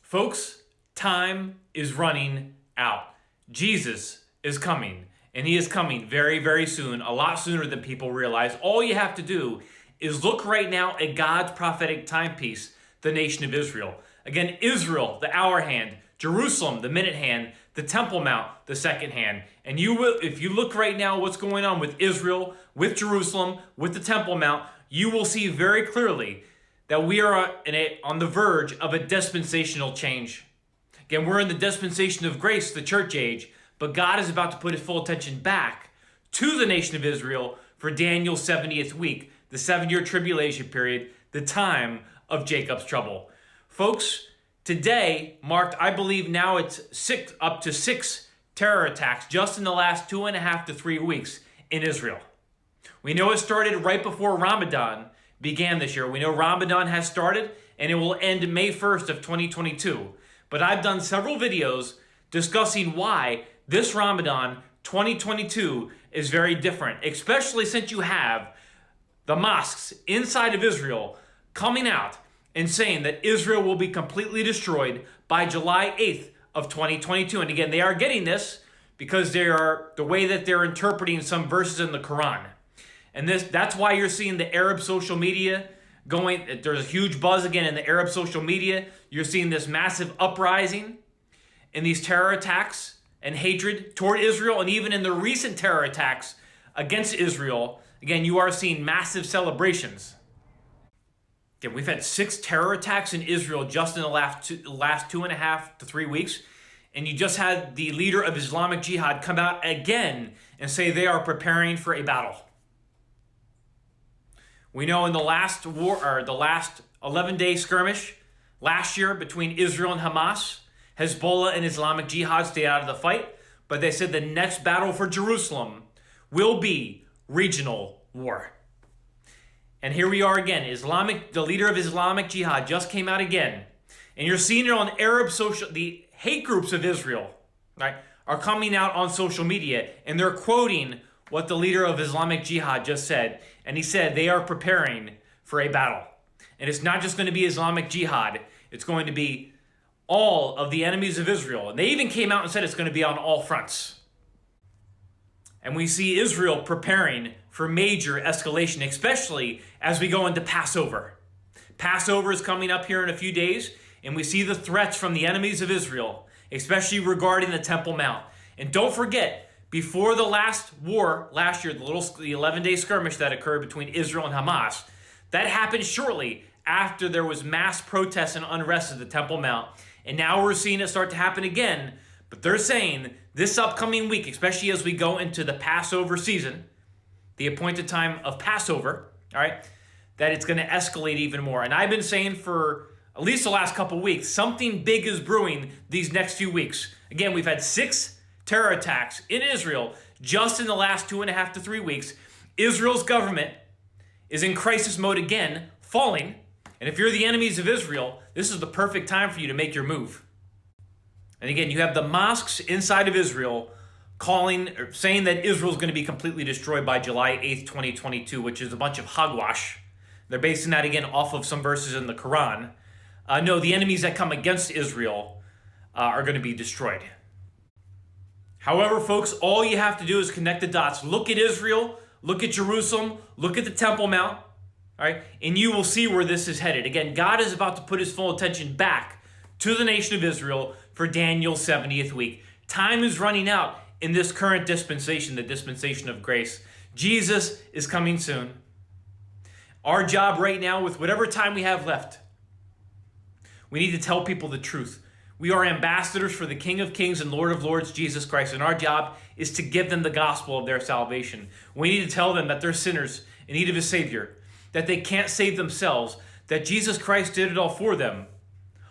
Folks, time is running out. Jesus is coming, and he is coming very, very soon, a lot sooner than people realize. All you have to do is look right now at God's prophetic timepiece, the nation of Israel. Again, Israel, the hour hand, Jerusalem, the minute hand, the Temple Mount, the second hand. And you will, if you look right now what's going on with Israel, with Jerusalem, with the Temple Mount, you will see very clearly that we are on the verge of a dispensational change. Again, we're in the dispensation of grace, the church age, but God is about to put his full attention back to the nation of Israel for Daniel's 70th week, the 7-year tribulation period, the time of Jacob's trouble. Folks, today marked, I believe now it's up to six terror attacks just in the last 2.5 to 3 weeks in Israel. We know it started right before Ramadan began this year. We know Ramadan has started and it will end May 1st of 2022. But I've done several videos discussing why this Ramadan 2022 is very different, especially since you have the mosques inside of Israel coming out and saying that Israel will be completely destroyed by July 8th of 2022. And again, they are getting this because they are the way that they're interpreting some verses in the Quran. And that's why you're seeing the Arab social media going. There's a huge buzz again in the Arab social media. You're seeing this massive uprising in these terror attacks and hatred toward Israel. And even in the recent terror attacks against Israel, again, you are seeing massive celebrations. Again, we've had 6 terror attacks in Israel just in the last 2.5 to 3 weeks. And you just had the leader of Islamic Jihad come out again and say they are preparing for a battle. We know in the last war, or the last 11-day skirmish last year between Israel and Hamas, Hezbollah and Islamic Jihad stayed out of the fight, but they said the next battle for Jerusalem will be regional war. And here we are again. The leader of Islamic Jihad just came out again. And you're seeing it on Arab social, the hate groups of Israel, right, are coming out on social media and they're quoting what the leader of Islamic Jihad just said. And he said they are preparing for a battle. And it's not just going to be Islamic Jihad. It's going to be all of the enemies of Israel. And they even came out and said it's going to be on all fronts. And we see Israel preparing for major escalation, especially as we go into Passover. Passover is coming up here in a few days, and we see the threats from the enemies of Israel, especially regarding the Temple Mount. And don't forget, before the last war last year, the 11-day skirmish that occurred between Israel and Hamas, that happened shortly after there was mass protests and unrest at the Temple Mount. And now we're seeing it start to happen again. But they're saying this upcoming week, especially as we go into the Passover season, the appointed time of Passover, all right, that it's going to escalate even more. And I've been saying for at least the last couple weeks, something big is brewing these next few weeks. Again, we've had 6 terror attacks in Israel just in the last 2.5 to 3 weeks. Israel's government is in crisis mode again, falling. And if you're the enemies of Israel, this is the perfect time for you to make your move. And again, you have the mosques inside of Israel saying that Israel is going to be completely destroyed by July 8th, 2022, which is a bunch of hogwash. They're basing that again off of some verses in the Quran. No, the enemies that come against Israel are going to be destroyed. However, folks, all you have to do is connect the dots. Look at Israel, look at Jerusalem, look at the Temple Mount, all right, and you will see where this is headed. Again, God is about to put his full attention back to the nation of Israel for Daniel's 70th week. Time is running out in this current dispensation, the dispensation of grace. Jesus is coming soon. Our job right now, with whatever time we have left, we need to tell people the truth. We are ambassadors for the King of Kings and Lord of Lords, Jesus Christ, and our job is to give them the gospel of their salvation. We need to tell them that they're sinners in need of a Savior, that they can't save themselves, that Jesus Christ did it all for them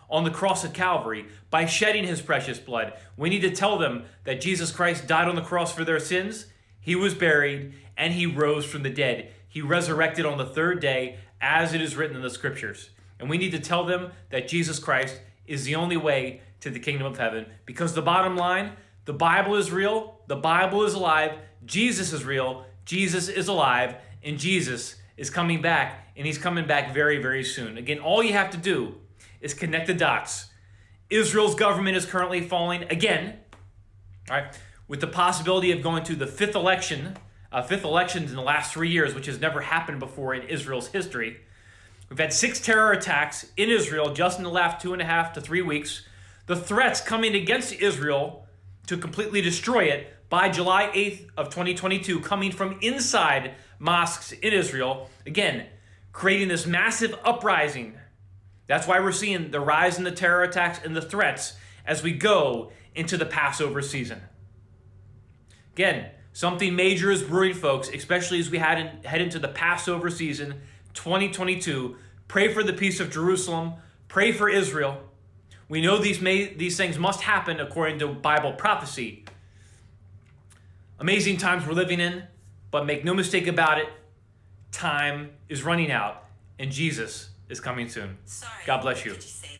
on the cross of Calvary by shedding his precious blood. We need to tell them that Jesus Christ died on the cross for their sins, he was buried, and he rose from the dead. He resurrected on the 3rd day, as it is written in the scriptures. And we need to tell them that Jesus Christ is the only way to the kingdom of heaven. Because the bottom line, the Bible is real, the Bible is alive, Jesus is real, Jesus is alive, and Jesus is coming back, and he's coming back very, very soon. Again, all you have to do is connect the dots Israel's government is currently falling again, all right, with the possibility of going to the fifth elections in the last 3 years, which has never happened before in Israel's history. We've had 6 terror attacks in Israel just in the last 2.5 to 3 weeks. The threats coming against Israel to completely destroy it by July 8th of 2022 coming from inside mosques in Israel. Again, creating this massive uprising. That's why we're seeing the rise in the terror attacks and the threats as we go into the Passover season. Again, something major is brewing, folks, especially as we head into the Passover season 2022. Pray for the peace of Jerusalem. Pray for Israel. We know these things must happen according to Bible prophecy. Amazing times we're living in, but make no mistake about it, time is running out and Jesus is coming soon. God bless you.